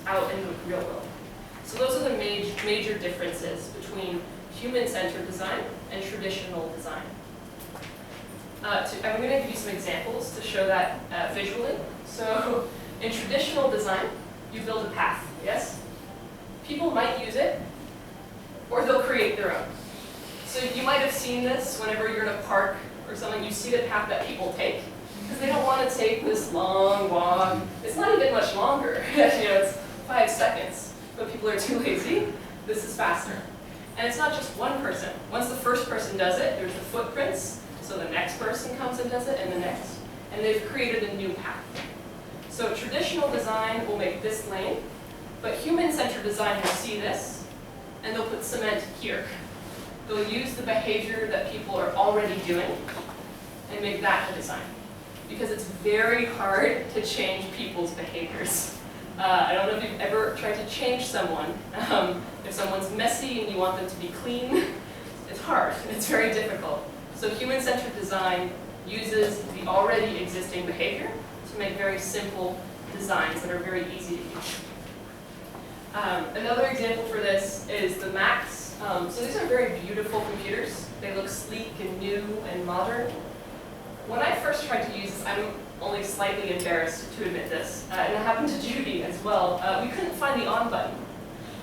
out in the real world. So those are the major differences between human-centered design and traditional design. I'm going to give you some examples to show that visually. So in traditional design, you build a path, yes? People might use it, or they'll create their own. So you might have seen this whenever you're in a park or something. You see the path that people take, because they don't want to take this long walk. It's not even much longer. It's 5 seconds, but people are too lazy. This is faster. And it's not just one person. Once the first person does it, there's the footprints. So the next person comes and does it, and the next. And they've created a new path. So traditional design will make this lane, but human-centered design will see this, and they'll put cement here. They'll use the behavior that people are already doing and make that the design. Because it's very hard to change people's behaviors. I don't know if you've ever tried to change someone. If someone's messy and you want them to be clean, it's hard. It's very difficult. So human-centered design uses the already existing behavior to make very simple designs that are very easy to use. Another example for this is the Macs. So these are very beautiful computers. They look sleek and new and modern. When I first tried to use this, I'm only slightly embarrassed to admit this, and it happened to Judy as well. We couldn't find the on button.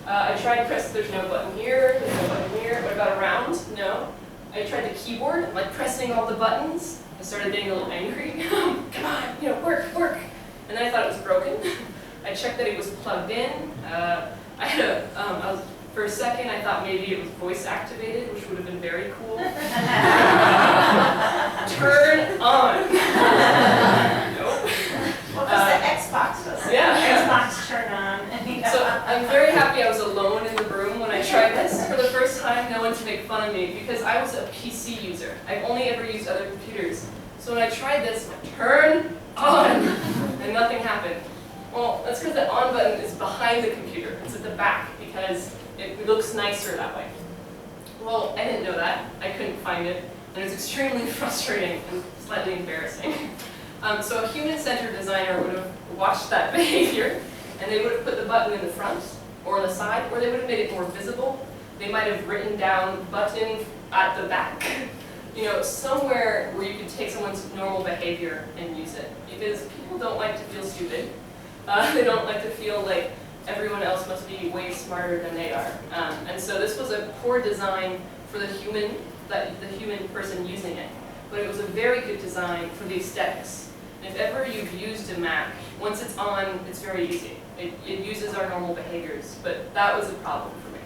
I tried to press, there's no button here, there's no button here. What about around? No. I tried the keyboard, like pressing all the buttons. I started getting a little angry. Come on, work. And then I thought it was broken. I checked that it was plugged in. For a second, I thought maybe it was voice activated, which would have been very cool. Turn on. Nope. Well, because the Xbox does it. Yeah. Xbox turn on. So I'm very happy I was alone in the room when I tried this. For the first time, no one to make fun of me, because I was a PC user. I've only ever used other computers. So when I tried this, turn on, and nothing happened. Well, that's because the on button is behind the computer. It's at the back, because it looks nicer that way. Well, I didn't know that. I couldn't find it, and it was extremely frustrating and slightly embarrassing. So a human-centered designer would have watched that behavior, and they would have put the button in the front or on the side, or they would have made it more visible. They might have written down button at the back. Somewhere where you could take someone's normal behavior and use it. Because people don't like to feel stupid. They don't like to feel like everyone else must be way smarter than they are. And so this was a poor design for the human person using it. But it was a very good design for the aesthetics. And if ever you've used a Mac, once it's on, it's very easy. It uses our normal behaviors, but that was a problem for me.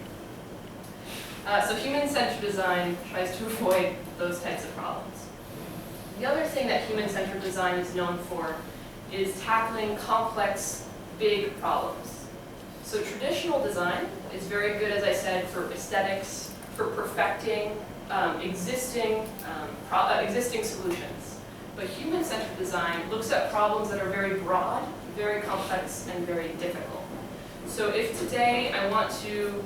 So human-centered design tries to avoid those types of problems. The other thing that human-centered design is known for is tackling complex, big problems. So traditional design is very good, as I said, for aesthetics, for perfecting existing solutions. But human-centered design looks at problems that are very broad, very complex, and very difficult. So if today I want to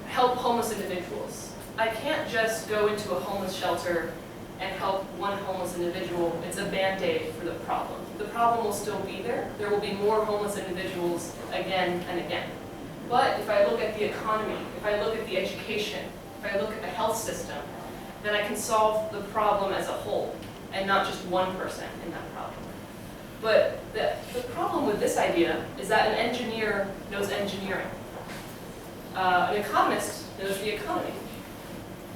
help homeless individuals, I can't just go into a homeless shelter and help one homeless individual. It's a band-aid for the problem. The problem will still be there. There will be more homeless individuals again and again. But if I look at the economy, if I look at the education, if I look at the health system, then I can solve the problem as a whole and not just one person in that problem. But the problem with this idea is that an engineer knows engineering. An economist knows the economy.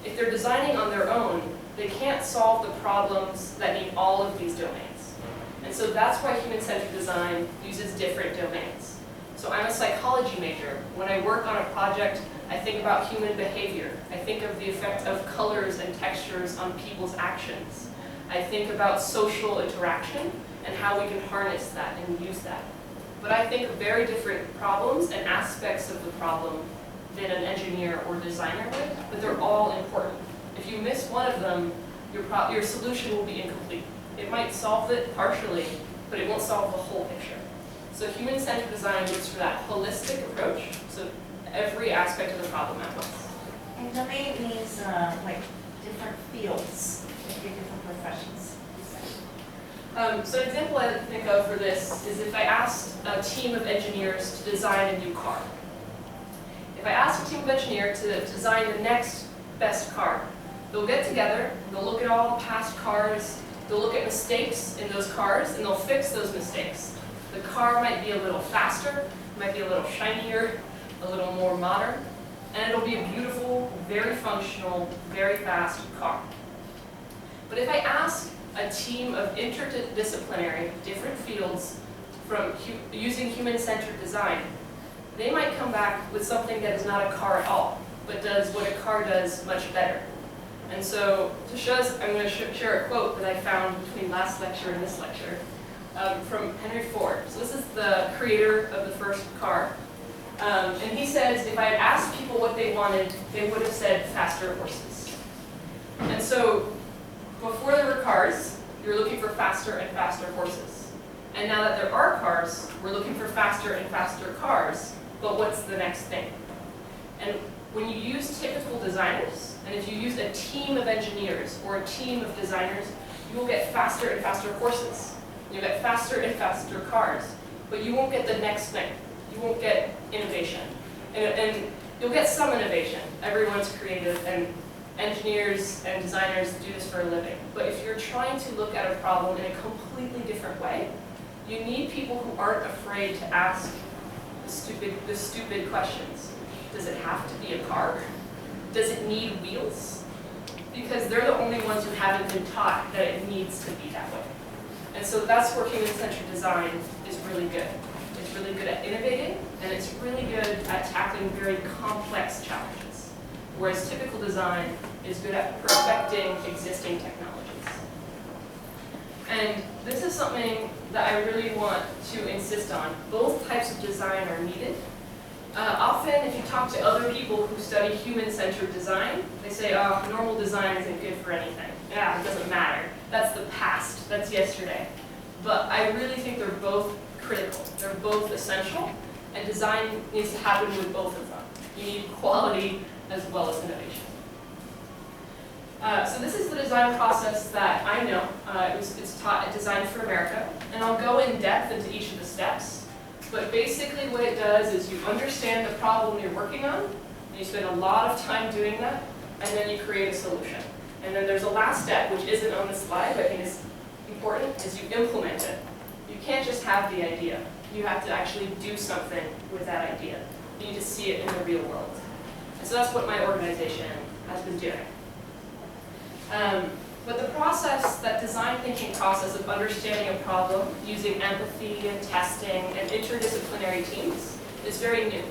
If they're designing on their own, they can't solve the problems that need all of these domains. And so that's why human-centered design uses different domains. So I'm a psychology major. When I work on a project, I think about human behavior. I think of the effect of colors and textures on people's actions. I think about social interaction and how we can harness that and use that. But I think of very different problems and aspects of the problem than an engineer or designer would, but they're all important. If you miss one of them, your solution will be incomplete. It might solve it partially, but it won't solve the whole picture. So human-centered design looks for that holistic approach, so every aspect of the problem at once. And domain means like different fields, maybe different professions. So an example I like to think of for this is if I asked a team of engineers to design a new car. If I ask a team of engineers to design the next best car, they'll get together, they'll look at all the past cars, they'll look at mistakes in those cars, and they'll fix those mistakes. The car might be a little faster, might be a little shinier, a little more modern, and it'll be a beautiful, very functional, very fast car. But if I ask a team of interdisciplinary, different fields from using human-centered design, they might come back with something that is not a car at all, but does what a car does much better. And so to show us, I'm going to share a quote that I found between last lecture and this lecture from Henry Ford. So this is the creator of the first car. And he says, if I had asked people what they wanted, they would have said faster horses. And so before there were cars, you were looking for faster and faster horses. And now that there are cars, we're looking for faster and faster cars. But what's the next thing? And when you use typical designers, and if you use a team of engineers or a team of designers, you will get faster and faster horses. You'll get faster and faster cars. But you won't get the next thing. You won't get innovation. And you'll get some innovation. Everyone's creative, and engineers and designers do this for a living. But if you're trying to look at a problem in a completely different way, you need people who aren't afraid to ask the stupid questions. Does it have to be a car? Does it need wheels? Because they're the only ones who haven't been taught that it needs to be that way. And so that's where human-centered design is really good. It's really good at innovating, and it's really good at tackling very complex challenges. Whereas typical design is good at perfecting existing technologies. And this is something that I really want to insist on. Both types of design are needed. Often, if you talk to other people who study human-centered design, they say, oh, normal design isn't good for anything. Yeah, it doesn't matter. That's the past. That's yesterday. But I really think they're both critical. They're both essential, and design needs to happen with both of them. You need quality as well as innovation. So this is the design process that I know. It's taught at Design for America, and I'll go in depth into each of the steps. But basically what it does is you understand the problem you're working on, and you spend a lot of time doing that, and then you create a solution. And then there's a last step, which isn't on the slide, but I think is important, is you implement it. You can't just have the idea. You have to actually do something with that idea. You need to see it in the real world. And so that's what my organization has been doing. But the process, that design thinking process of understanding a problem using empathy and testing and interdisciplinary teams is very new.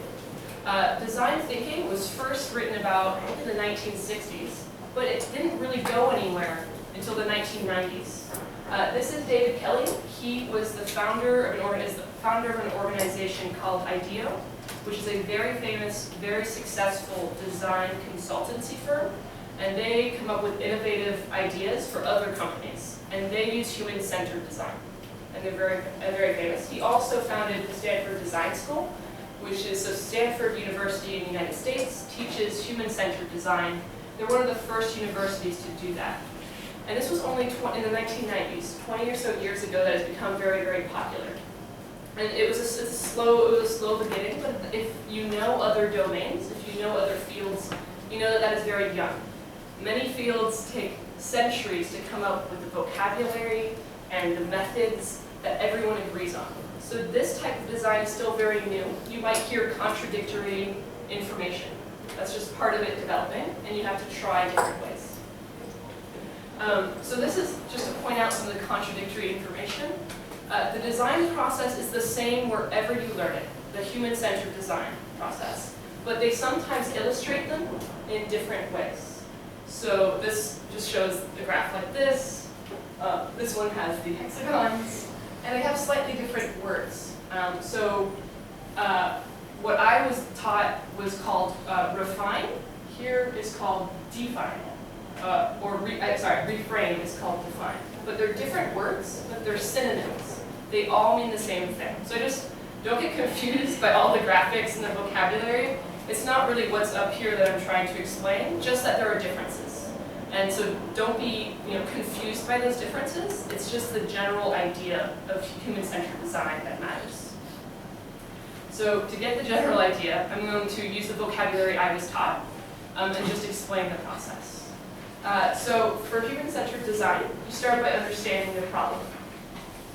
Design thinking was first written about in the 1960s, but it didn't really go anywhere until the 1990s. This is David Kelly. He was the founder of an organization called IDEO, which is a very famous, very successful design consultancy firm. And they come up with innovative ideas for other companies. And they use human-centered design. And they're very famous. He also founded the Stanford Design School, which is so Stanford University in the United States teaches human-centered design. They're one of the first universities to do that. And this was only in the 1990s, 20 or so years ago, that has become very, very popular. And it was a slow beginning, but if you know other domains, if you know other fields, you know that that is very young. Many fields take centuries to come up with the vocabulary and the methods that everyone agrees on. So this type of design is still very new. You might hear contradictory information. That's just part of it developing, and you have to try different ways. So this is just to point out some of the contradictory information. The design process is the same wherever you learn it, the human-centered design process. But they sometimes illustrate them in different ways. So this just shows a graph like this. This one has the hexagons, and they have slightly different words. What I was taught was called refine. Here is called define. Reframe is called define. But they're different words, but they're synonyms. They all mean the same thing. So just don't get confused by all the graphics and the vocabulary. It's not really what's up here that I'm trying to explain, just that there are differences. And so don't be confused by those differences. It's just the general idea of human-centered design that matters. So to get the general idea, I'm going to use the vocabulary I was taught and just explain the process. So for human-centered design, you start by understanding the problem.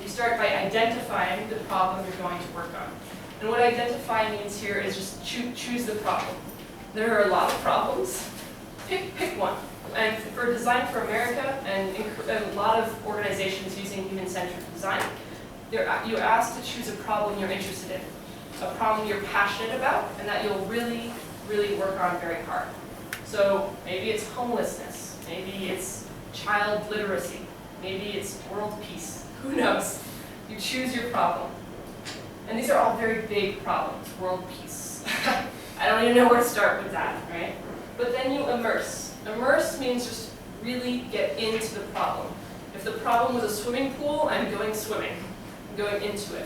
You start by identifying the problem you're going to work on. And what identify means here is just choose the problem. There are a lot of problems. Pick one. And for Design for America and a lot of organizations using human-centered design, you're asked to choose a problem you're interested in, a problem you're passionate about, and that you'll really, really work on very hard. So maybe it's homelessness, maybe it's child literacy, maybe it's world peace, who knows? You choose your problem. And these are all very big problems, world peace. I don't even know where to start with that, right? But then you immerse. Immerse means just really get into the problem. If the problem was a swimming pool, I'm going swimming. I'm going into it.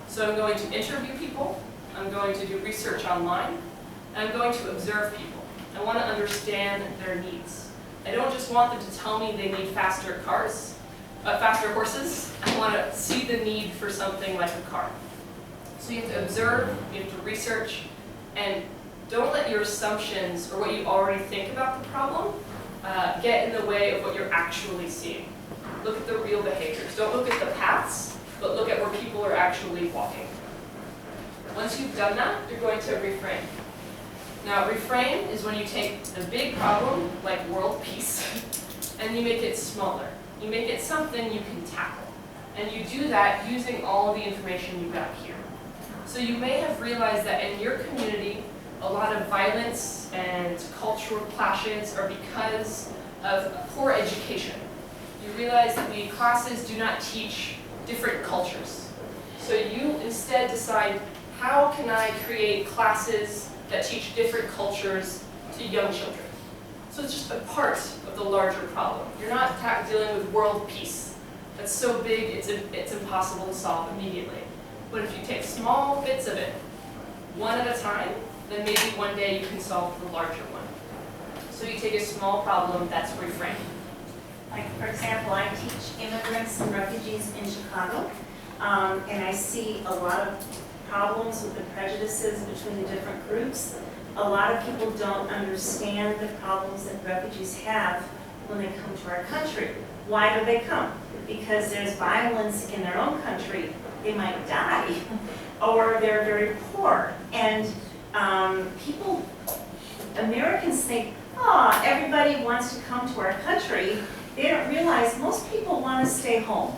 So I'm going to interview people, I'm going to do research online, and I'm going to observe people. I want to understand their needs. I don't just want them to tell me they need faster cars, faster horses. I want to see the need for something like a car. So you have to observe, you have to research, and don't let your assumptions or what you already think about the problem get in the way of what you're actually seeing. Look at the real behaviors. Don't look at the paths, but look at where people are actually walking. Once you've done that, you're going to reframe. Now, reframe is when you take a big problem, like world peace, and you make it smaller. You make it something you can tackle. And you do that using all of the information you've got here. So you may have realized that in your community, a lot of violence and cultural clashes are because of poor education. You realize that the classes do not teach different cultures. So you instead decide, how can I create classes that teach different cultures to young children? So it's just a part of the larger problem. You're not dealing with world peace. That's so big, it's impossible to solve immediately. But if you take small bits of it, one at a time, then maybe one day you can solve the larger one. So you take a small problem that's reframed. Like, for example, I teach immigrants and refugees in Chicago, and I see a lot of problems with the prejudices between the different groups. A lot of people don't understand the problems that refugees have when they come to our country. Why do they come? Because there's violence in their own country. They might die, or they're very poor. And Americans think, oh, everybody wants to come to our country. They don't realize most people want to stay home.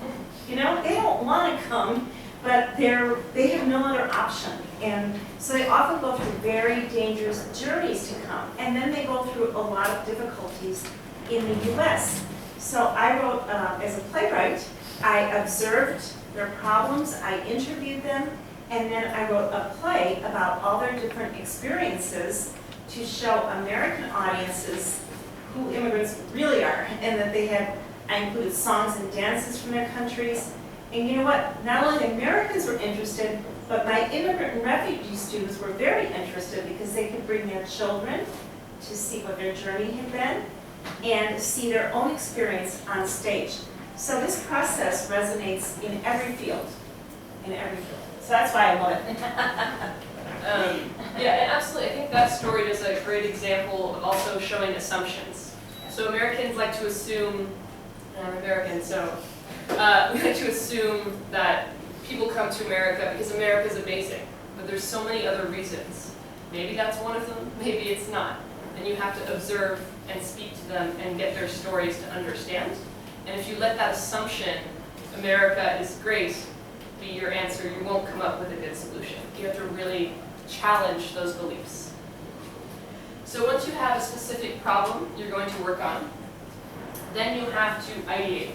They don't want to come, but they have no other option. And so they often go through very dangerous journeys to come. And then they go through a lot of difficulties in the US. So I wrote, as a playwright, I observed their problems, I interviewed them, and then I wrote a play about all their different experiences to show American audiences who immigrants really are, and that I included songs and dances from their countries. And you know what? Not only the Americans were interested, but my immigrant and refugee students were very interested because they could bring their children to see what their journey had been and see their own experience on stage. So this process resonates in every field, So that's why I love it. Yeah, and absolutely. I think that story is a great example of also showing assumptions. So Americans like to assume, and I'm American, so we like to assume that people come to America because America is amazing. But there's so many other reasons. Maybe that's one of them, maybe it's not. And you have to observe and speak to them and get their stories to understand. And if you let that assumption, America is great, be your answer, you won't come up with a good solution. You have to really challenge those beliefs. So once you have a specific problem you're going to work on, then you have to ideate.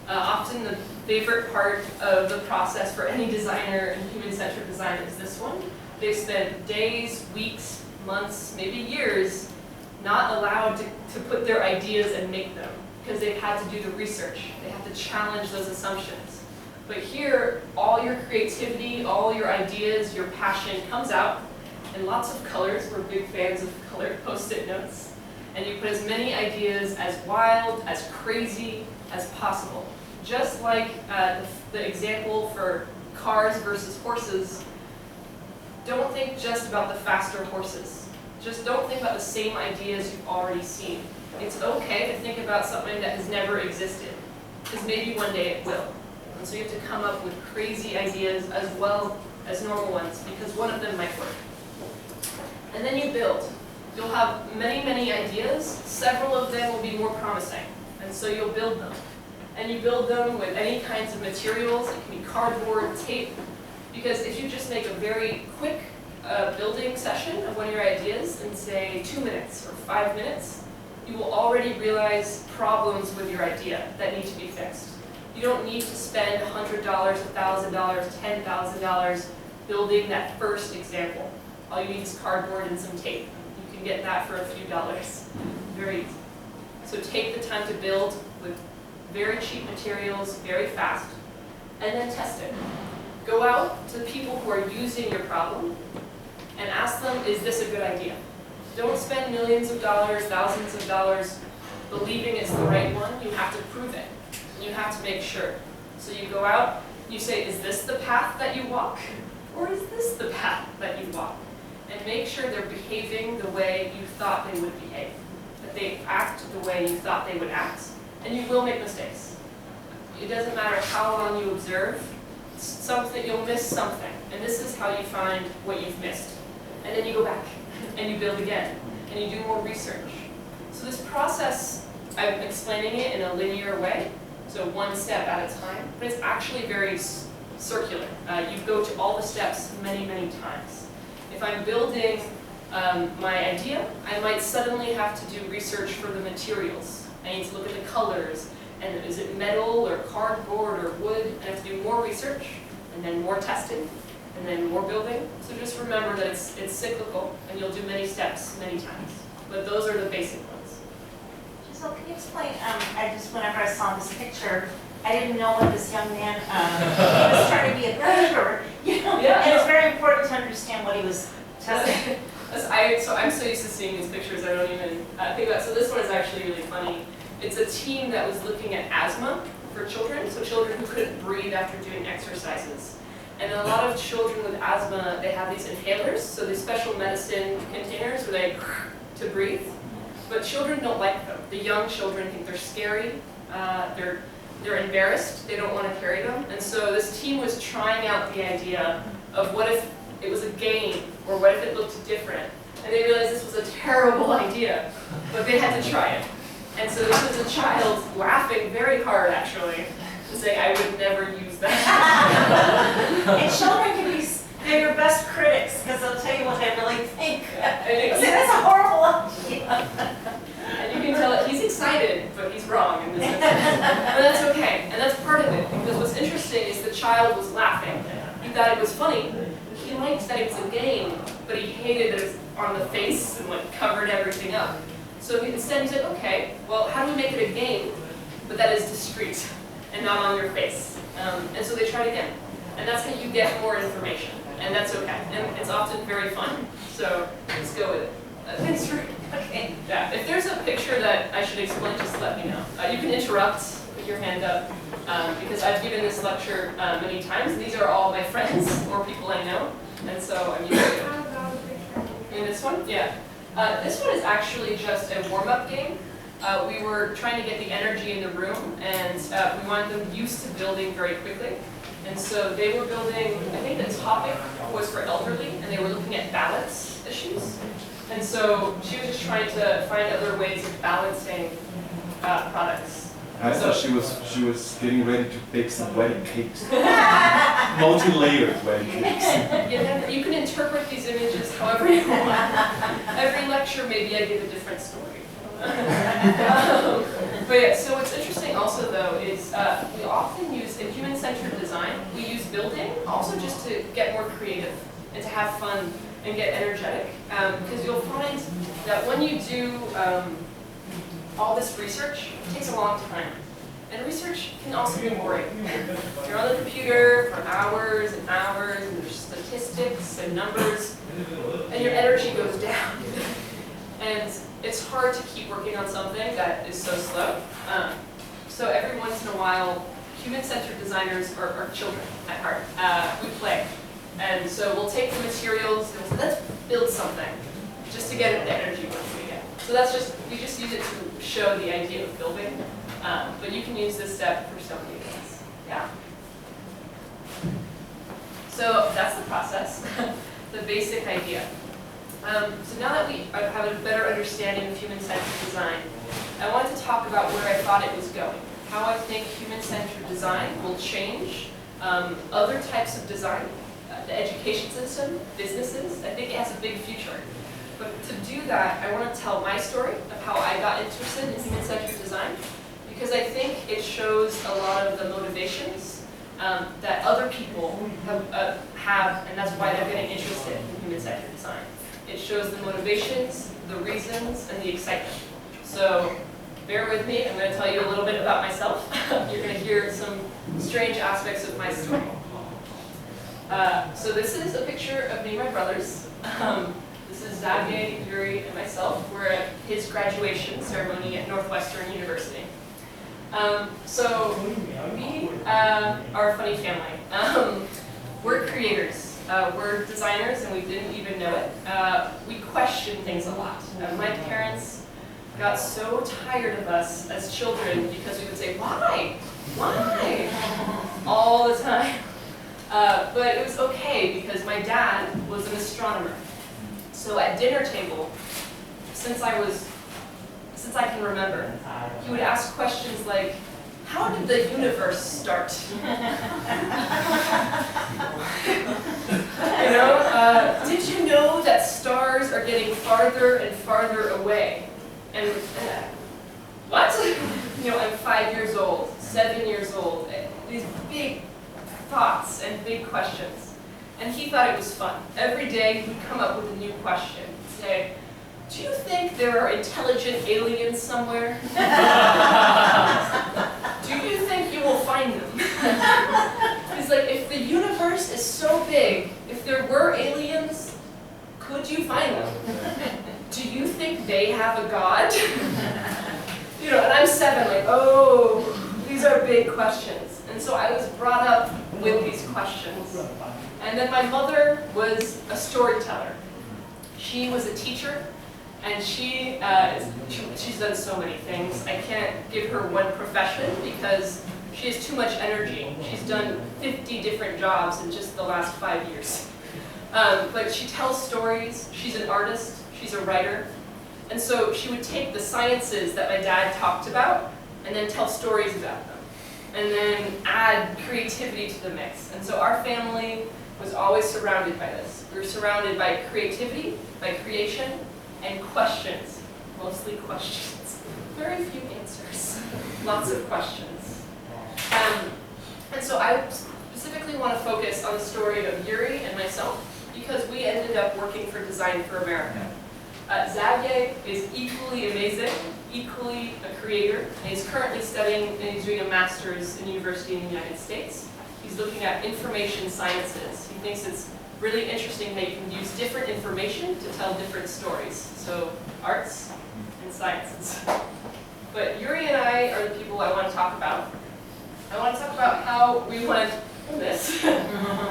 Often the favorite part of the process for any designer in human-centered design is this one. They spend days, weeks, months, maybe years not allowed to put their ideas and make them because they've had to do the research. They have to challenge those assumptions. But here, all your creativity, all your ideas, your passion comes out in lots of colors. We're big fans of colored Post-it notes. and you put as many ideas as wild, as crazy as possible. Just like the example for cars versus horses, don't think just about the faster horses. Just don't think about the same ideas you've already seen. It's okay to think about something that has never existed, because maybe one day it will. And so you have to come up with crazy ideas as well as normal ones, because one of them might work. And then you build. You'll have many, many ideas. Several of them will be more promising, and so you'll build them. And you build them with any kinds of materials. It can be cardboard, tape, because if you just make a very quick building session of one of your ideas in, say, 2 minutes or 5 minutes, you will already realize problems with your idea that need to be fixed. You don't need to spend $100, $1,000, $10,000 building that first example. All you need is cardboard and some tape. You can get that for a few dollars. Very easy. So take the time to build with very cheap materials, very fast, and then test it. Go out to the people who are using your problem and ask them, is this a good idea? Don't spend millions of dollars, thousands of dollars believing it's the right one. You have to prove it. You have to make sure. So you go out, you say, is this the path that you walk? Or is this the path that you walk? And make sure they're behaving the way you thought they would behave. That they act the way you thought they would act. And you will make mistakes. It doesn't matter how long you observe, you'll miss something. And this is how you find what you've missed. And then you go back, and you build again, and you do more research. So this process, I'm explaining it in a linear way, so one step at a time, but it's actually very circular. You go to all the steps many, many times. If I'm building my idea, I might suddenly have to do research for the materials. I need to look at the colors, and is it metal or cardboard or wood? I have to do more research, and then more testing, and then more building. So just remember that it's cyclical, and you'll do many steps many times. But those are the basic ones. So can you explain, whenever I saw this picture, I didn't know what this young man, he was trying to be a builder, Yeah. And it's very important to understand what he was testing. I'm so used to seeing these pictures, I don't even think about it. So this one is actually really funny. It's a team that was looking at asthma for children, so children who couldn't breathe after doing exercises. And a lot of children with asthma, they have these inhalers, so these special medicine containers where they to breathe. But children don't like them. The young children think they're scary, they're embarrassed, they don't want to carry them. And so this team was trying out the idea of what if it was a game, or what if it looked different? And they realized this was a terrible idea, but they had to try it. And so this was a child laughing very hard, actually, and saying, I would never use that. And children can be, they're your best critics, because they'll tell you what they really think. And That's a horrible idea. And you can tell that he's excited, but he's wrong in this instance. And that's okay, and that's part of it, because what's interesting is the child was laughing. He thought it was funny. He liked that it was a game, but he hated that it was on the face and like covered everything up. So instead he said, okay, well, how do we make it a game, but that is discreet and not on your face? And so they tried again. And that's how you get more information, and that's okay. And it's often very fun, so just go with it. Thanks for, okay. Yeah, if there's a picture that I should explain, just let me know. You can interrupt, put your hand up, because I've given this lecture many times. These are all my friends or people I know, and so I'm used to it. And this one? Yeah. This one is actually just a warm-up game. We were trying to get the energy in the room, and we wanted them used to building very quickly. And so they were building, I think the topic was for elderly, and they were looking at balance issues. And so she was just trying to find other ways of balancing products. I thought she was getting ready to bake some wedding cakes. Multi-layered wedding cakes. You can interpret these images however you want. Every lecture, maybe I give a different story. But yeah, so what's interesting also though is we often use, in human-centered design, we use building also just to get more creative and to have fun and get energetic. Because you'll find that when you do all this research, it takes a long time. And research can also be boring. You're on the computer for hours and hours, and there's statistics and numbers, and your energy goes down. And it's hard to keep working on something that is so slow. So every once in a while, human-centered designers are children at heart. We play. And so we'll take the materials and we'll say, let's build something, just to get the energy working again. So that's just, we just use it to show the idea of building. But you can use this step for so many things. Yeah? So that's the process, the basic idea. So now that we have a better understanding of human-centered design, I want to talk about where I thought it was going, how I think human-centered design will change other types of design, the education system, businesses. I think it has a big future. But to do that, I want to tell my story of how I got interested in human-centered design, because I think it shows a lot of the motivations that other people have, and that's why they're getting interested in human-centered design. It shows the motivations, the reasons, and the excitement. So bear with me, I'm going to tell you a little bit about myself. You're going to hear some strange aspects of my story. So this is a picture of me and my brothers. This is Xavier, Yuri, and myself. We're at his graduation ceremony at Northwestern University. So we are a funny family. We're creators. We're designers, and we didn't even know it. We question things a lot. My parents got so tired of us as children because we would say, why? Why? All the time. But it was okay because my dad was an astronomer. So at dinner table, since I can remember, he would ask questions like, how did the universe start? Did you know that stars are getting farther and farther away? And what? I'm 5 years old, 7 years old. These big thoughts and big questions. And he thought it was fun. Every day he would come up with a new question. He'd say, do you think there are intelligent aliens somewhere? Do you think you will find them? He's like, if the universe is so big, if there were aliens, could you find them? Do you think they have a god? And I'm 7, like, oh, these are big questions. And so I was brought up with these questions. And then my mother was a storyteller. She was a teacher, and she's done so many things. I can't give her one profession because she has too much energy. She's done 50 different jobs in just the last 5 years. But she tells stories, she's an artist, she's a writer. And so she would take the sciences that my dad talked about and then tell stories about them. And then add creativity to the mix. And so our family was always surrounded by this. We were surrounded by creativity, by creation, and questions. Mostly questions. Very few answers. Lots of questions. And so I specifically want to focus on the story of Yuri and myself because we ended up working for Design for America. Xavier is equally amazing, equally a creator, and he's currently studying and he's doing a master's in university in the United States. He's looking at information sciences. He thinks it's really interesting that you can use different information to tell different stories. So arts and sciences. But Yuri and I are the people I want to talk about. I want to talk about how we went from this.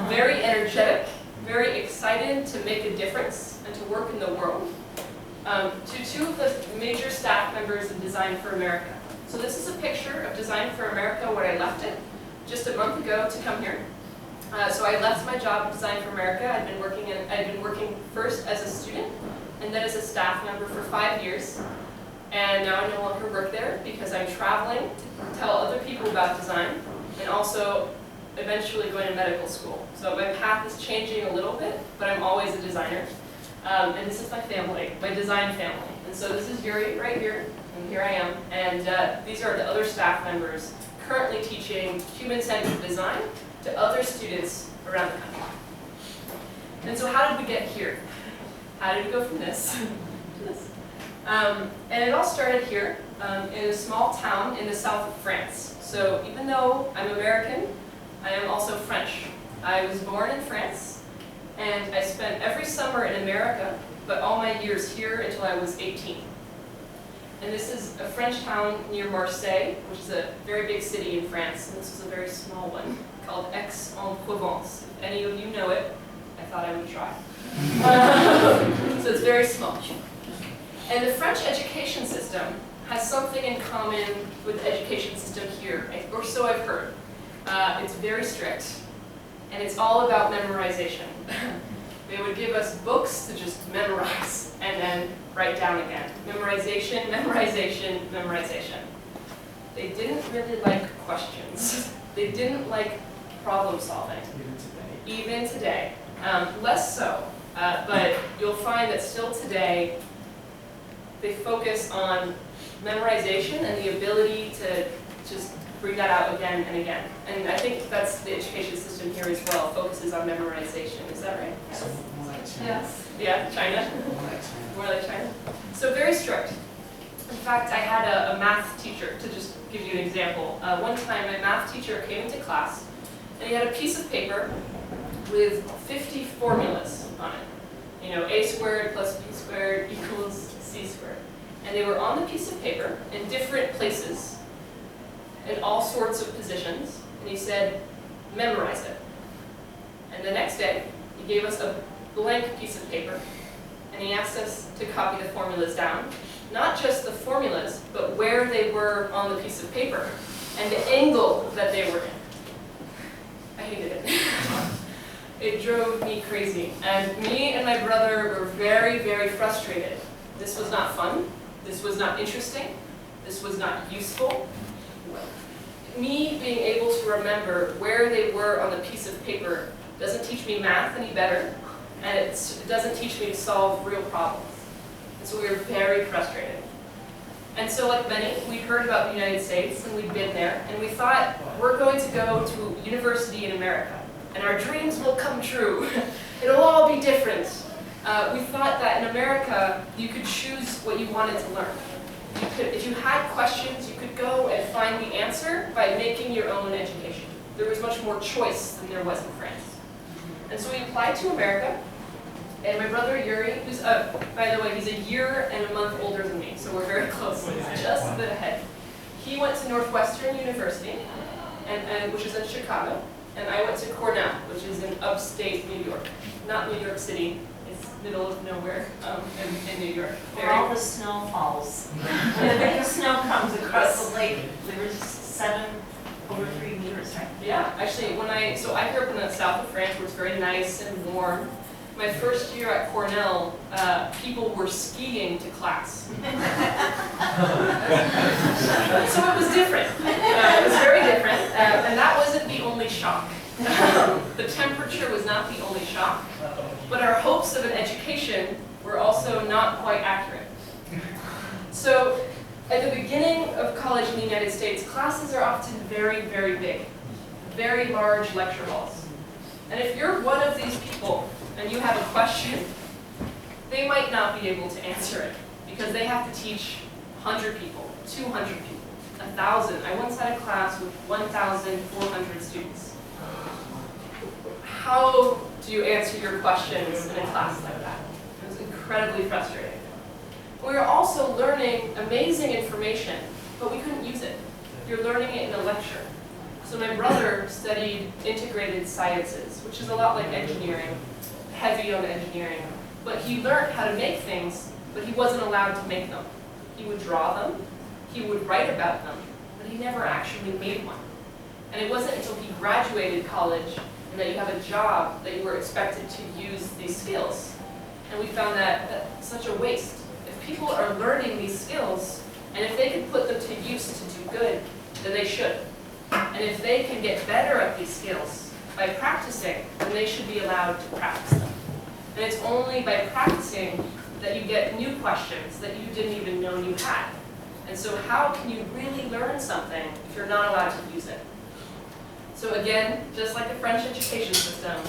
Very energetic, very excited to make a difference and to work in the world. To two of the major staff members of Design for America. So this is a picture of Design for America when I left it just a month ago to come here. So I left my job at Design for America. I'd been working first as a student and then as a staff member for 5 years. And now I no longer work there because I'm traveling to tell other people about design and also eventually going to medical school. So my path is changing a little bit, but I'm always a designer. And this is my family, my design family. And so this is Yuri right here, and here I am. And these are the other staff members currently teaching human-centered design to other students around the country. And so how did we get here? How did we go from this to this? And it all started here in a small town in the south of France. So even though I'm American, I am also French. I was born in France, and I spent every summer in America, but all my years here until I was 18. And this is a French town near Marseille, which is a very big city in France, and this was a very small one called Aix-en-Provence. If any of you know it, I thought I would try. So it's very small. And the French education system has something in common with the education system here, or so I've heard. It's very strict, and it's all about memorization. They would give us books to just memorize and then write down again. Memorization, memorization, memorization. They didn't really like questions. They didn't like problem solving. Even today. Less so, but you'll find that still today, they focus on memorization and the ability to just bring that out again and again. And I think that's the education system here as well, focuses on memorization. Is that right? Yes. More like China. Yes. Yeah, China? More like China. More like China. So very strict. In fact, I had a math teacher, to just give you an example. One time my math teacher came into class, and he had a piece of paper with 50 formulas on it. You know, a squared plus b squared equals c squared. And they were on the piece of paper in different places, in all sorts of positions, and he said, memorize it. And the next day, he gave us a blank piece of paper, and he asked us to copy the formulas down. Not just the formulas, but where they were on the piece of paper, and the angle that they were in. I hated it. It drove me crazy. And me and my brother were very, very frustrated. This was not fun. This was not interesting. This was not useful. Me being able to remember where they were on the piece of paper doesn't teach me math any better, and it doesn't teach me to solve real problems. And so we were very frustrated. And so like many, we heard about the United States, and we'd been there, and we thought, we're going to go to university in America, and our dreams will come true. It'll all be different. We thought that in America, you could choose what you wanted to learn. If you had questions, you could go and find the answer by making your own education. There was much more choice than there was in France. And so we applied to America, and my brother Yuri, who's, by the way, he's a year and a month older than me, so we're very close, just a bit ahead. He went to Northwestern University, which is in Chicago, and I went to Cornell, which is in upstate New York. Not New York City, it's middle of nowhere in New York. Where all the snow falls. When the snow comes across the lake, there was over 3 meters, right? Yeah, actually, so I grew up in the south of France, where it's very nice and warm. My first year at Cornell, people were skiing to class. So it was different. It was very different, and that wasn't the only shock. The temperature was not the only shock, but our hopes of an education were also not quite accurate. So at the beginning of college in the United States, classes are often very, very big, very large lecture halls. And if you're one of these people and you have a question, they might not be able to answer it because they have to teach 100 people, 200 people, 1,000. I once had a class with 1,400 students. How do you answer your questions in a class like that? It was incredibly frustrating. We were also learning amazing information, but we couldn't use it. You're learning it in a lecture. So my brother studied integrated sciences, which is a lot like engineering, heavy on engineering. But he learned how to make things, but he wasn't allowed to make them. He would draw them, he would write about them, but he never actually made one. And it wasn't until he graduated college and that you have a job that you were expected to use these skills. And we found that such a waste. If people are learning these skills, and if they can put them to use to do good, then they should. And if they can get better at these skills by practicing, then they should be allowed to practice them. And it's only by practicing that you get new questions that you didn't even know you had. And so how can you really learn something if you're not allowed to use it? So again, just like the French education system,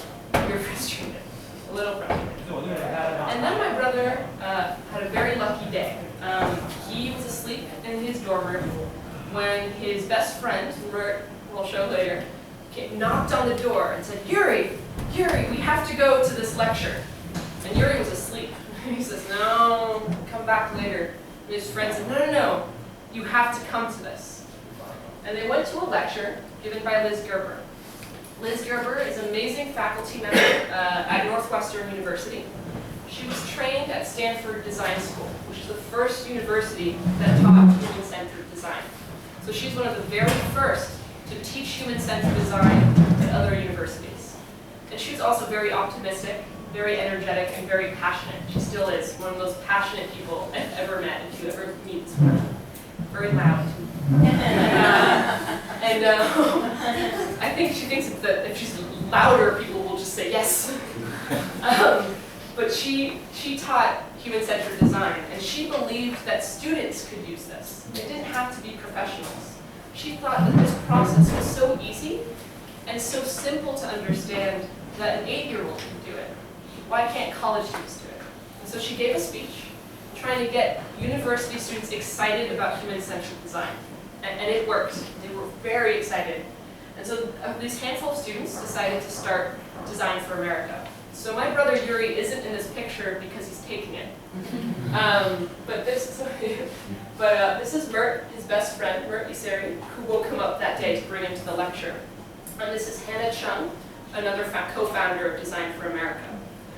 you're frustrated, a little frustrated. And then my brother had a very lucky day. He was asleep in his dorm room when his best friend, who we'll show later, knocked on the door and said, Yuri, we have to go to this lecture. And Yuri was asleep. He says, no, come back later. And his friend said, no, no, no, you have to come to this. And they went to a lecture given by Liz Gerber. Liz Gerber is an amazing faculty member at Northwestern University. She was trained at Stanford Design School, which is the first university that taught human-centered design. So she's one of the very first to teach human-centered design at other universities. And she's also very optimistic, very energetic, and very passionate. She still is one of the most passionate people I've ever met, if you ever meet this woman. Very loud. And I think she thinks that if she's louder, people will just say yes. But she taught human-centered design, and she believed that students could use this. They didn't have to be professionals. She thought that this process was so easy and so simple to understand that an 8-year-old could do it. Why can't college students do it? And so she gave a speech trying to get university students excited about human-centered design. And it worked. They were very excited. And so this handful of students decided to start Design for America. So my brother Yuri isn't in this picture because he's taking it. But this is Mert, his best friend, Mert Iseri, who woke him up that day to bring him to the lecture. And this is Hannah Chung, another co-founder of Design for America.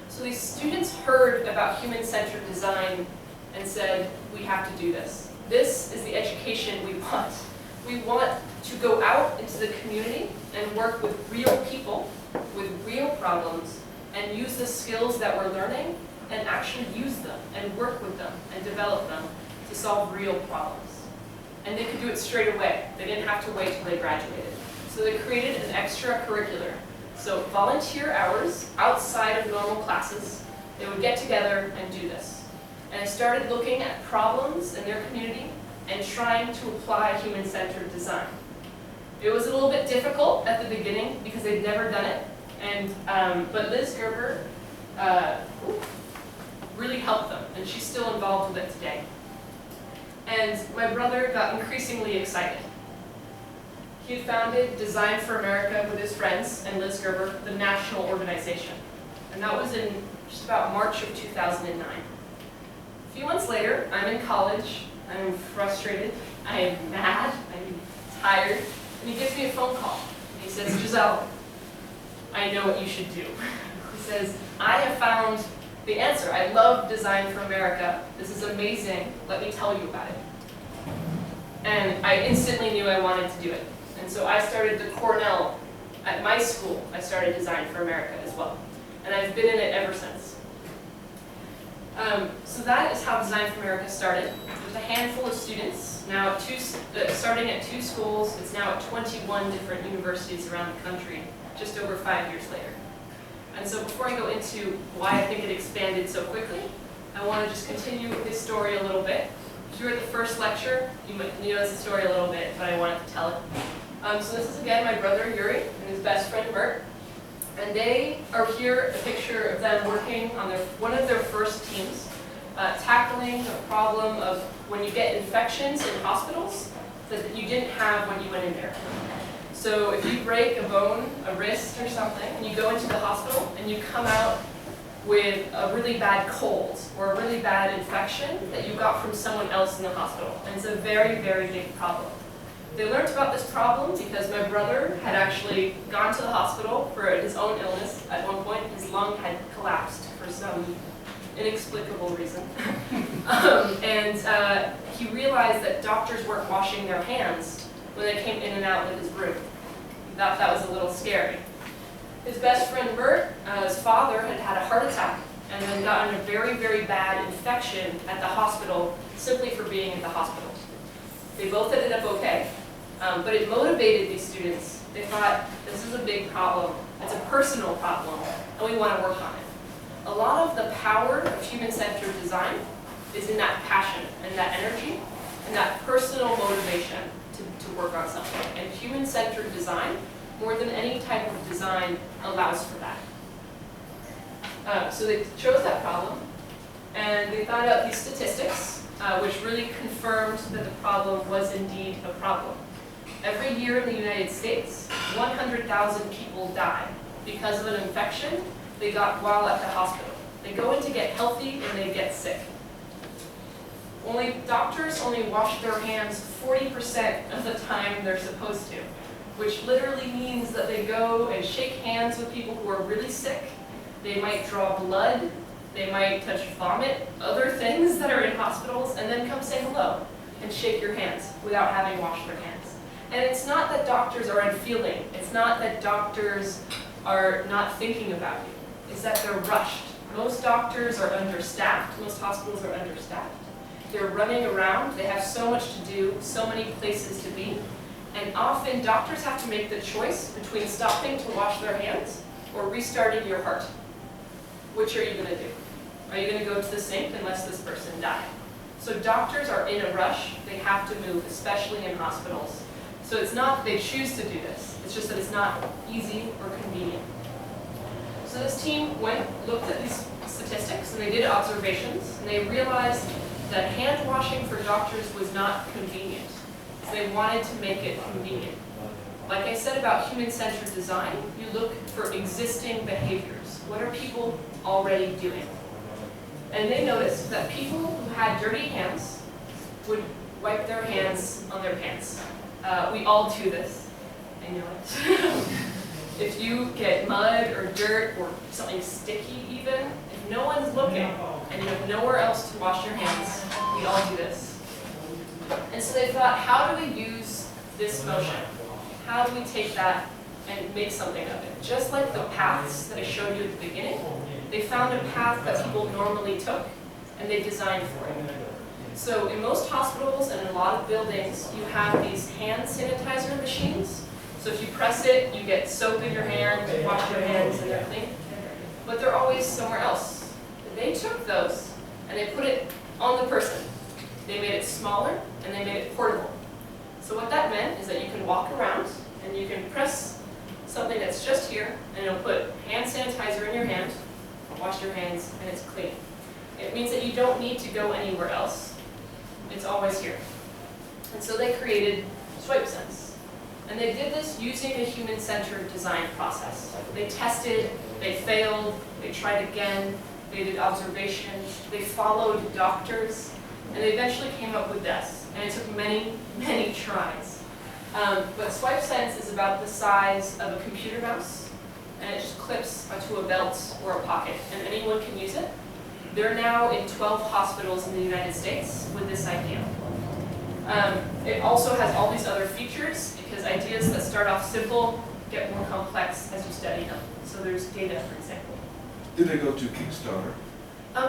So these students heard about human-centered design and said, we have to do this. This is the education we want. We want to go out into the community and work with real people, with real problems, and use the skills that we're learning and actually use them and work with them and develop them to solve real problems. And they could do it straight away. They didn't have to wait till they graduated. So they created an extracurricular. So volunteer hours outside of normal classes, they would get together and do this. And I started looking at problems in their community and trying to apply human-centered design. It was a little bit difficult at the beginning because they'd never done it. But Liz Gerber really helped them, and she's still involved with it today. And my brother got increasingly excited. He had founded Design for America with his friends and Liz Gerber, the national organization. And that was in just about March of 2009. A few months later, I'm in college, I'm frustrated, I am mad, I'm tired, and he gives me a phone call. And he says, Giselle, I know what you should do. He says, I have found the answer. I love Design for America. This is amazing. Let me tell you about it. And I instantly knew I wanted to do it. And so I started the Cornell at my school. I started Design for America as well. And I've been in it ever since. So that is how Design for America started. There's a handful of students, now starting at 2 schools. It's now at 21 different universities around the country, just over 5 years later. And so before I go into why I think it expanded so quickly, I want to just continue his story a little bit. If you were at the first lecture, you know the story a little bit, but I wanted to tell it. So this is again my brother Yuri and his best friend Mert. And they are here, a picture of them working on one of their first teams, tackling the problem of when you get infections in hospitals that you didn't have when you went in there. So if you break a bone, a wrist or something, and you go into the hospital and you come out with a really bad cold or a really bad infection that you got from someone else in the hospital. And it's a very, very big problem. They learned about this problem because my brother had actually gone to the hospital for his own illness at one point. His lung had collapsed for some inexplicable reason. He realized that doctors weren't washing their hands when they came in and out of his room. He thought that was a little scary. His best friend Mert, his father, had had a heart attack and then gotten a very, very bad infection at the hospital simply for being at the hospital. They both ended up okay, but it motivated these students. They thought, this is a big problem, it's a personal problem, and we want to work on it. A lot of the power of human-centered design is in that passion and that energy and that personal motivation to work on something. And human-centered design, more than any type of design, allows for that. So they chose that problem, and they found out these statistics, which really confirmed that the problem was indeed a problem. Every year in the United States, 100,000 people die because of an infection they got while at the hospital. They go in to get healthy and they get sick. Doctors only wash their hands 40% of the time they're supposed to, which literally means that they go and shake hands with people who are really sick. They might draw blood, they might touch vomit, other things that are in hospitals, and then come say hello and shake your hands without having washed their hands. And it's not that doctors are unfeeling. It's not that doctors are not thinking about you. It's that they're rushed. Most doctors are understaffed. Most hospitals are understaffed. They're running around. They have so much to do, so many places to be. And often doctors have to make the choice between stopping to wash their hands or restarting your heart. Which are you going to do? Are you going to go to the sink unless this person died? So doctors are in a rush. They have to move, especially in hospitals. So it's not that they choose to do this. It's just that it's not easy or convenient. So this team looked at these statistics, and they did observations, and they realized that hand washing for doctors was not convenient. So they wanted to make it convenient. Like I said about human-centered design, you look for existing behaviors. What are people already doing? And they noticed that people who had dirty hands would wipe their hands on their pants. We all do this. I know it. If you get mud or dirt or something sticky even, if no one's looking and you have nowhere else to wash your hands, we all do this. And so they thought, how do we use this motion? How do we take that and make something of it? Just like the paths that I showed you at the beginning, they found a path that people normally took and they designed for it. So in most hospitals and in a lot of buildings, you have these hand sanitizer machines. So if you press it, you get soap in your hand, you wash your hands, and they're clean. But they're always somewhere else. They took those and they put it on the person. They made it smaller and they made it portable. So what that meant is that you can walk around and you can press something that's just here, and it'll put hand sanitizer in your hand, wash your hands, and it's clean. It means that you don't need to go anywhere else. It's always here. And so they created SwipeSense. And they did this using a human-centered design process. They tested, they failed, they tried again, they did observations, they followed doctors, and they eventually came up with this. And it took many, many tries. But SwipeSense is about the size of a computer mouse, and it just clips onto a belt or a pocket, and anyone can use it. They're now in 12 hospitals in the United States with this idea. It also has all these other features, because ideas that start off simple get more complex as you study them. So there's data, for example. Did they go to Kickstarter?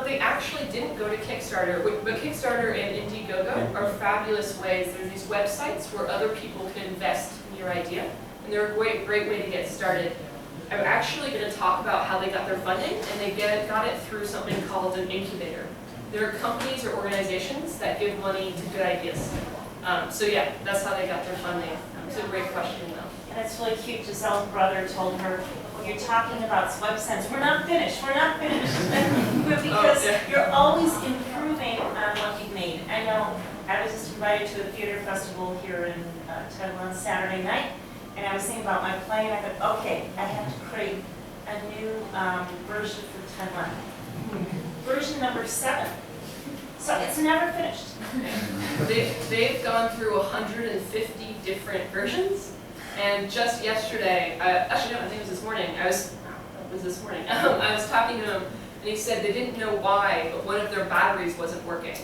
They actually didn't go to Kickstarter, but Kickstarter and Indiegogo are fabulous ways. There's these websites where other people can invest in your idea, and they're a great way to get started. I'm actually going to talk about how they got their funding, and they got it through something called an incubator. There are companies or organizations that give money to good ideas. So yeah, that's how they got their funding. It's a great question though. And it's really cute. Giselle's brother told her, when you're talking about SwipeSense, we're not finished. Because you're always improving on what you've made. I know I was just invited to a theater festival here in Taiwan Saturday night, and I was thinking about my play, and I thought, okay, I have to create a new version for Taiwan. Version number 7. So it's never finished. They've gone through 150 different versions, and just yesterday, actually no, I think it was this morning, I was talking to him, and he said they didn't know why, but one of their batteries wasn't working.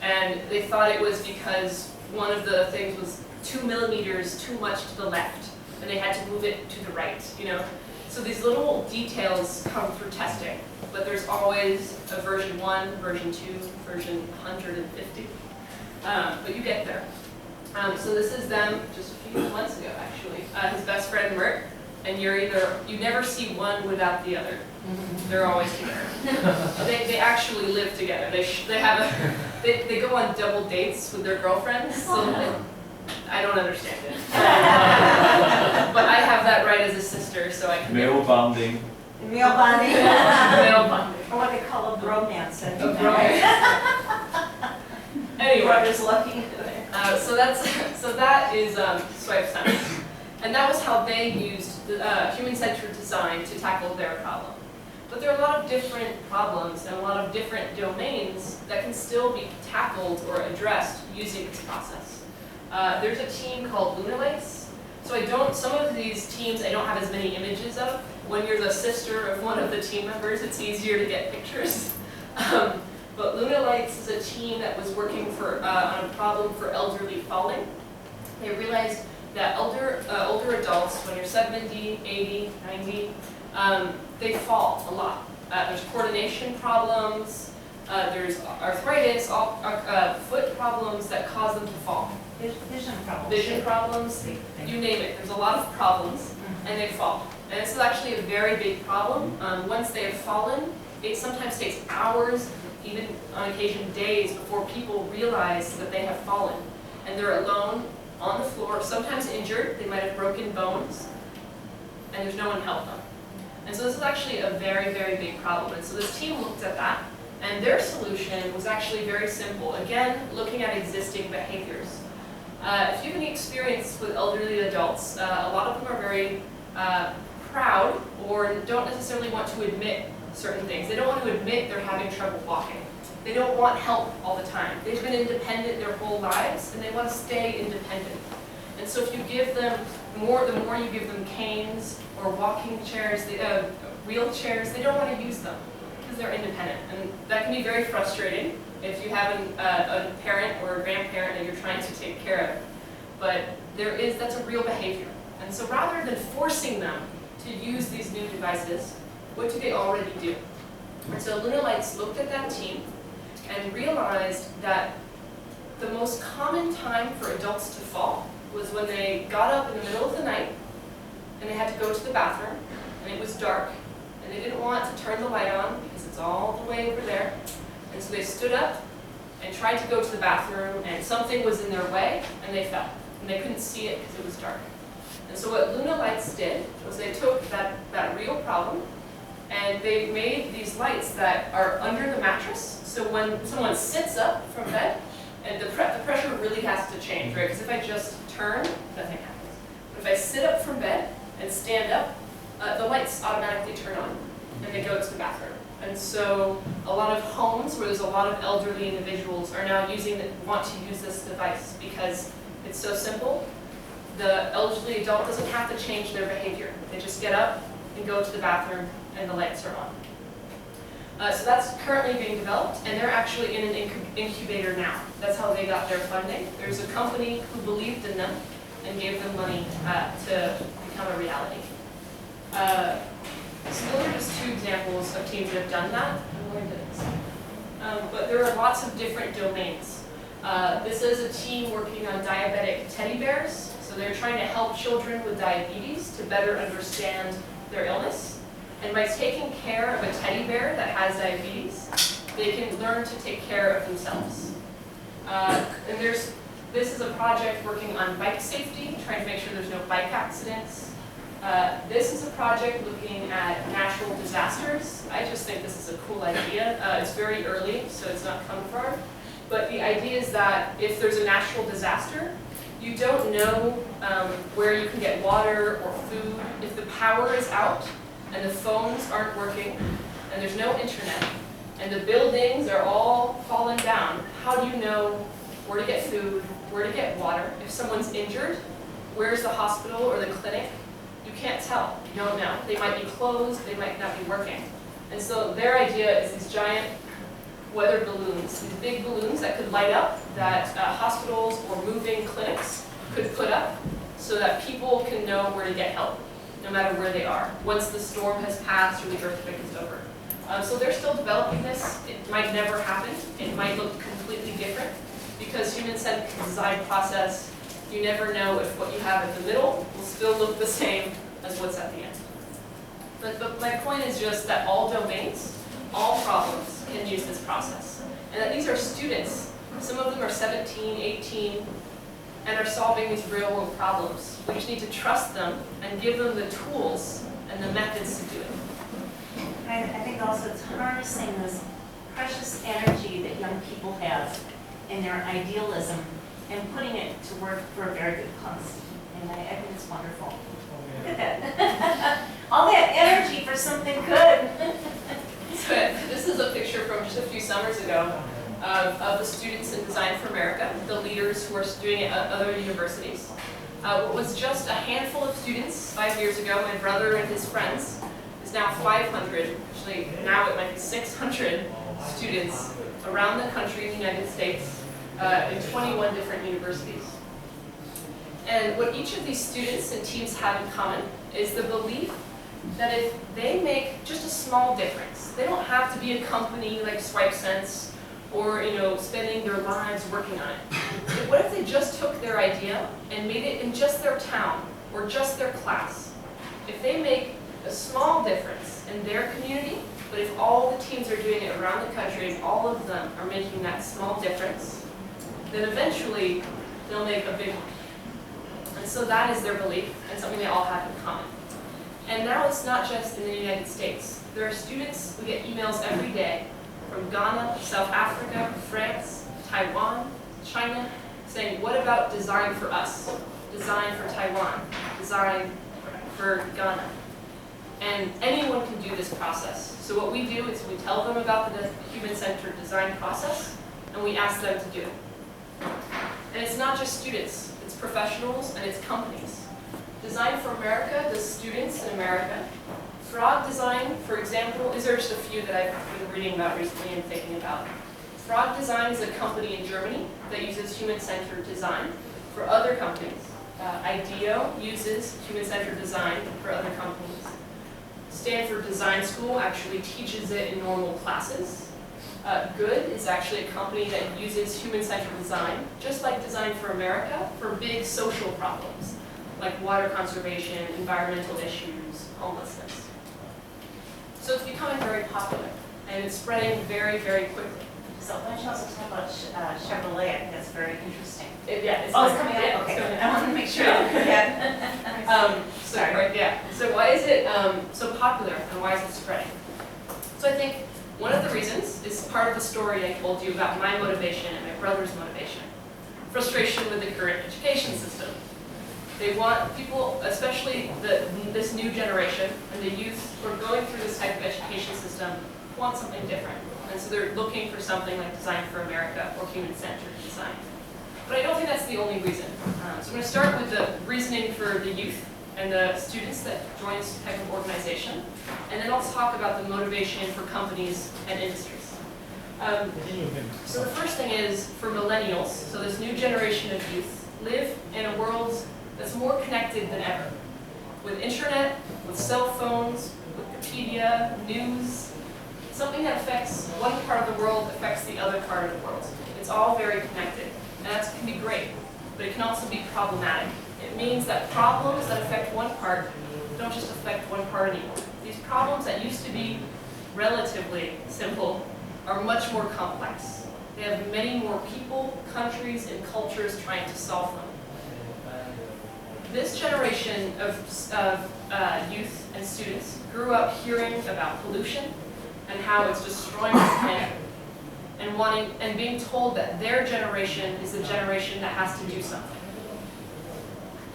And they thought it was because one of the things was 2 millimeters too much to the left, and they had to move it to the right, you know? So these little details come through testing, but there's always a version 1, version 2, version 150. But you get there. So this is them just a few months ago, actually. His best friend, Mert, and you never see one without the other. They're always together. They actually live together. They go on double dates with their girlfriends. So I don't understand it. But I have that right as a sister, so I can. Male bonding. Male bonding. Male bonding. Or what they call a bromance. Anyway, Brother's lucky. so that is SwipeSense, and that was how they used human-centered design to tackle their problem. But there are a lot of different problems and a lot of different domains that can still be tackled or addressed using this process. There's a team called Lunalights. So some of these teams I don't have as many images of. When you're the sister of one of the team members, it's easier to get pictures. But Lunalights is a team that was working on a problem for elderly falling. They realized that older adults, when you're 70, 80, 90, they fall a lot. There's coordination problems, there's arthritis, foot problems that cause them to fall. Vision problems, you name it. There's a lot of problems, and they fall. And this is actually a very big problem. Once they have fallen, it sometimes takes hours, even on occasion days, before people realize that they have fallen. And they're alone on the floor, sometimes injured. They might have broken bones, and there's no one to help them. And so this is actually a very, very big problem. And so this team looked at that, and their solution was actually very simple. Again, looking at existing behaviors. If you have any experience with elderly adults, a lot of them are very proud or don't necessarily want to admit certain things. They don't want to admit they're having trouble walking. They don't want help all the time. They've been independent their whole lives, and they want to stay independent. And so if you give them the more you give them canes or walking chairs, wheelchairs, they don't want to use them because they're independent. And that can be very frustrating if you have a parent or a grandparent that you're trying to take care of. But that's a real behavior. And so rather than forcing them to use these new devices, what do they already do? And so Lunalights looked at that team and realized that the most common time for adults to fall was when they got up in the middle of the night and they had to go to the bathroom and it was dark and they didn't want to turn the light on because it's all the way over there. And so they stood up and tried to go to the bathroom and something was in their way and they fell. And they couldn't see it because it was dark. And so what Lunalights did was they took that real problem and they made these lights that are under the mattress. So when someone sits up from bed, and the pressure really has to change, right? Because if I just turn, nothing happens. But if I sit up from bed and stand up, the lights automatically turn on and they go to the bathroom. And so a lot of homes where there's a lot of elderly individuals are now want to use this device because it's so simple. The elderly adult doesn't have to change their behavior. They just get up and go to the bathroom and the lights are on. So that's currently being developed, and they're actually in an incubator now. That's how they got their funding. There's a company who believed in them and gave them money to become a reality. So those are just two examples of teams that have done that. But there are lots of different domains. This is a team working on diabetic teddy bears. So they're trying to help children with diabetes to better understand their illness. And by taking care of a teddy bear that has diabetes, they can learn to take care of themselves. And this is a project working on bike safety, trying to make sure there's no bike accidents. This is a project looking at natural disasters. I just think this is a cool idea. It's very early, so it's not come far. But the idea is that if there's a natural disaster, you don't know where you can get water or food. If the power is out, and the phones aren't working, and there's no internet, and the buildings are all falling down, how do you know where to get food, where to get water? If someone's injured, where's the hospital or the clinic? You can't tell, you don't know. They might be closed, they might not be working. And so their idea is these giant weather balloons, these big balloons that could light up, that hospitals or moving clinics could put up, so that people can know where to get help, no matter where they are, once the storm has passed or the earthquake is over. So they're still developing this. It might never happen. It might look completely different because human-centered design process, you never know if what you have at the middle will still look the same as what's at the end. But my point is just that all domains, all problems can use this process. And that these are students. Some of them are 17, 18, and are solving these real-world problems. We just need to trust them and give them the tools and the methods to do it. I think also it's harnessing this precious energy that young people have and their idealism and putting it to work for a very good cause. And I think it's wonderful. Look at that. All that energy for something good. So this is a picture from just a few summers ago of the students in Design for America, the leaders who are doing it at other universities. What was just a handful of students 5 years ago, my brother and his friends, is now 500, actually now it might be 600 students around the country in the United States in 21 different universities. And what each of these students and teams have in common is the belief that if they make just a small difference, they don't have to be a company like SwipeSense or spending their lives working on it. But what if they just took their idea and made it in just their town or just their class? If they make a small difference in their community, but if all the teams are doing it around the country and all of them are making that small difference, then eventually they'll make a big one. And so that is their belief and something they all have in common. And now it's not just in the United States. There are students, we get emails every day from Ghana, South Africa, France, Taiwan, China, saying, what about design for us? Design for Taiwan, design for Ghana. And anyone can do this process. So what we do is we tell them about the human-centered design process, and we ask them to do it. And it's not just students, it's professionals and it's companies. Design for America does students in America. Frog Design, for example, these are just a few that I've been reading about recently and thinking about. Frog Design is a company in Germany that uses human-centered design for other companies. IDEO uses human-centered design for other companies. Stanford Design School actually teaches it in normal classes. Good is actually a company that uses human-centered design, just like Design for America, for big social problems, like water conservation, environmental issues, homelessness. So it's becoming very popular, and it's spreading very, very quickly. So why don't you also talk about Chevrolet? I think that's very interesting. It's It's coming yeah, up? Okay, it's coming I want to make sure. Yeah. Sorry. Right, yeah. So why is it so popular, and why is it spreading? So I think one of the reasons is part of the story I told you about my motivation and my brother's motivation. Frustration with the current education system. They want people, especially this new generation and the youth who are going through this type of education system, want something different. And so they're looking for something like Design for America or human-centered design. But I don't think that's the only reason. So I'm going to start with the reasoning for the youth and the students that join this type of organization. And then I'll talk about the motivation for companies and industries. So the first thing is for millennials, so this new generation of youth, live in a world that's more connected than ever. With internet, with cell phones, Wikipedia, news, something that affects one part of the world affects the other part of the world. It's all very connected, and that can be great, but it can also be problematic. It means that problems that affect one part don't just affect one part anymore. These problems that used to be relatively simple are much more complex. They have many more people, countries, and cultures trying to solve them. This generation of youth and students grew up hearing about pollution and how it's destroying the planet, and being told that their generation is the generation that has to do something.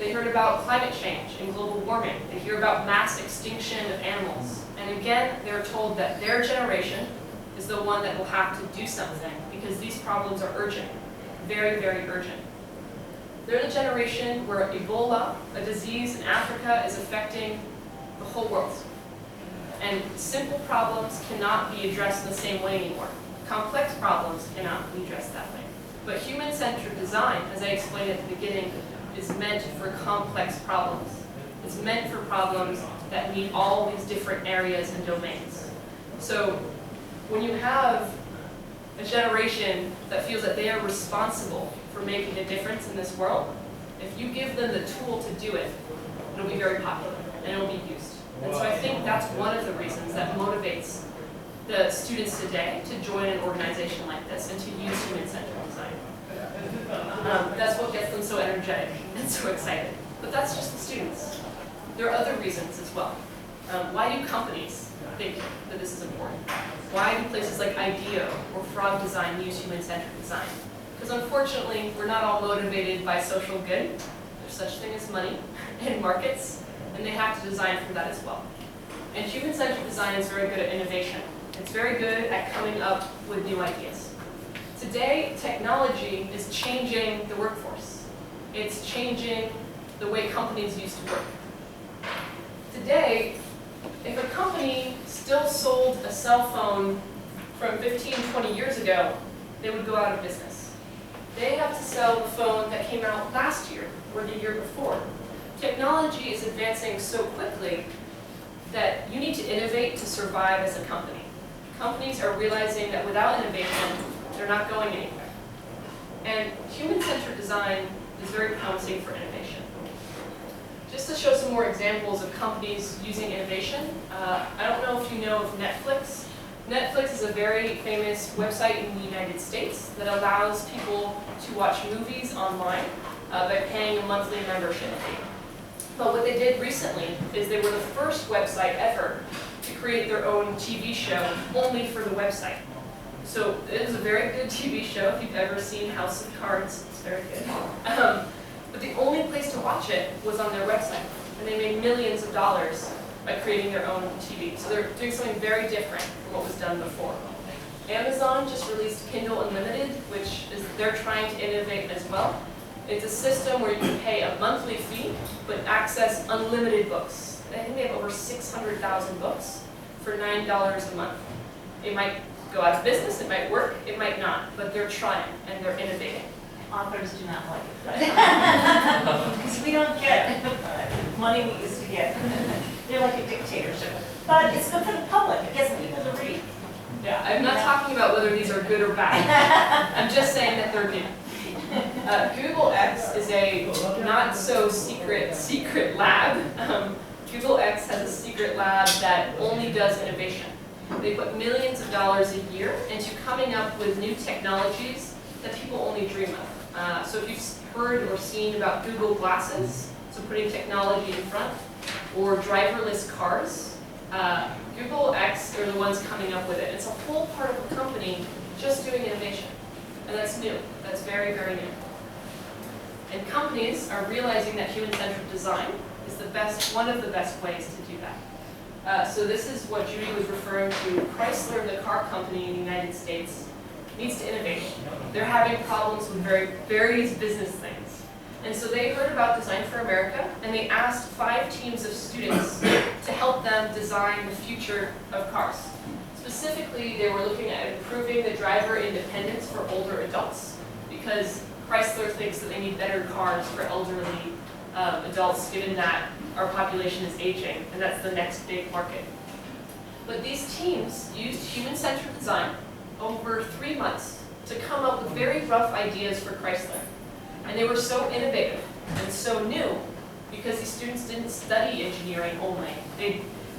They heard about climate change and global warming. They hear about mass extinction of animals. And again, they're told that their generation is the one that will have to do something because these problems are urgent, very, very urgent. They're the generation where Ebola, a disease in Africa, is affecting the whole world. And simple problems cannot be addressed in the same way anymore. Complex problems cannot be addressed that way. But human-centered design, as I explained at the beginning, is meant for complex problems. It's meant for problems that meet all these different areas and domains. So when you have a generation that feels that they are responsible for making a difference in this world, if you give them the tool to do it, it'll be very popular and it'll be used. And so I think that's one of the reasons that motivates the students today to join an organization like this and to use human-centered design. That's what gets them so energetic and so excited. But that's just the students. There are other reasons as well. Why do companies think that this is important? Why do places like IDEO or Frog Design use human-centered design? Because unfortunately, we're not all motivated by social good. There's such thing as money and markets, and they have to design for that as well. And human-centered design is very good at innovation. It's very good at coming up with new ideas. Today, technology is changing the workforce. It's changing the way companies used to work. Today, if a company still sold a cell phone from 15, 20 years ago, they would go out of business. They have to sell the phone that came out last year or the year before. Technology is advancing so quickly that you need to innovate to survive as a company. Companies are realizing that without innovation, they're not going anywhere. And human-centered design is very promising for innovation. Just to show some more examples of companies using innovation, I don't know if you know of Netflix. Netflix is a very famous website in the United States that allows people to watch movies online by paying a monthly membership fee. But what they did recently is they were the first website ever to create their own TV show only for the website. So it was a very good TV show. If you've ever seen House of Cards, it's very good. But the only place to watch it was on their website. And they made millions of dollars by creating their own TV. So they're doing something very different from what was done before. Amazon just released Kindle Unlimited, which is they're trying to innovate as well. It's a system where you can pay a monthly fee, but access unlimited books. I think they have over 600,000 books for $9 a month. It might go out of business, it might work, it might not, but they're trying and they're innovating. Authors do not like it, right? Because we don't get money we used to get. They're like a dictatorship. But it's good for the public, it gets people to read. Yeah, I'm not talking about whether these are good or bad. I'm just saying that they're new. Google X is a not so secret lab. Google X has a secret lab that only does innovation. They put millions of dollars a year into coming up with new technologies that people only dream of. So if you've heard or seen about Google Glasses, so putting technology in front, or driverless cars, Google X are the ones coming up with it. It's a whole part of the company just doing innovation. And that's new. That's very, very new. And companies are realizing that human-centered design is one of the best ways to do that. So this is what Judy was referring to. Chrysler, the car company in the United States, needs to innovate. They're having problems with various business things. And so they heard about Design for America, and they asked 5 teams of students to help them design the future of cars. Specifically, they were looking at improving the driver independence for older adults, because Chrysler thinks that they need better cars for elderly adults, given that our population is aging, and that's the next big market. But these teams used human-centered design over 3 months to come up with very rough ideas for Chrysler. And they were so innovative and so new because these students didn't study engineering only.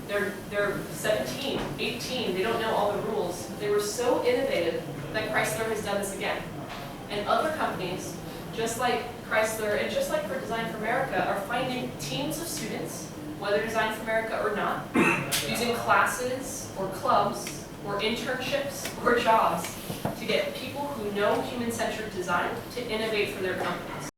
They're 17, 18, they don't know all the rules. They were so innovative that Chrysler has done this again. And other companies, just like Chrysler and just like for Design for America, are finding teams of students, whether Design for America or not, using classes or clubs or internships or jobs to get people who know human-centered design to innovate for their companies.